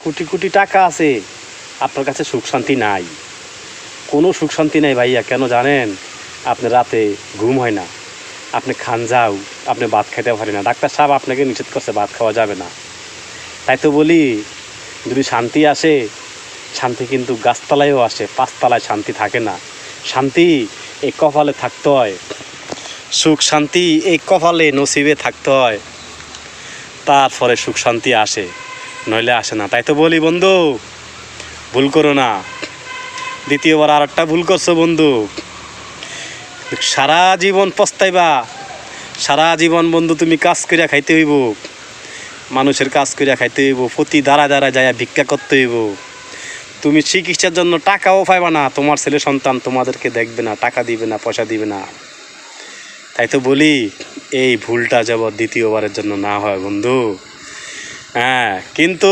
কোটি কোটি টাকা আছে, আপনার কাছে সুখ শান্তি নাই, কোনো সুখ শান্তি নেই ভাইয়া। কেন জানেন? আপনি রাতে ঘুম হয় না, আপনি খান যাও, আপনি ভাত খেতে পারেন না, ডাক্তার সাহেব আপনাকে নিষেধ করছে ভাত খাওয়া যাবে না। তাই তো বলি, যদি শান্তি আসে, শান্তি কিন্তু গাছতলায়ও আসে, পাঁচতলায় শান্তি থাকে না। শান্তি এই কপালে থাকতে হয়, সুখ শান্তি এই কপালে নসিবে থাকতে হয়, তারপরে সুখ শান্তি আসে, নইলে আসে না। তাই তো বলি বন্ধু, ভুল করো না। দ্বিতীয়বার আর একটা ভুল করছো বন্ধু, সারা জীবন পস্তাইবা। সারা জীবন বন্ধু তুমি কাজ করিয়া খাইতে হইব, মানুষের কাজ করিয়া খাইতে হইব, প্রতি দ্বারা দ্বারা যাইয়া ভিক্ষা করতে হইব। তুমি চিকিৎসার জন্য টাকাও পাইবা না, তোমার ছেলে সন্তান তোমাদেরকে দেখবে না, টাকা দিবে না, পয়সা দিবে না। তাই তো বলি, এই ভুলটা যেন দ্বিতীয়বারের জন্য না হয় বন্ধু। হ্যাঁ, কিন্তু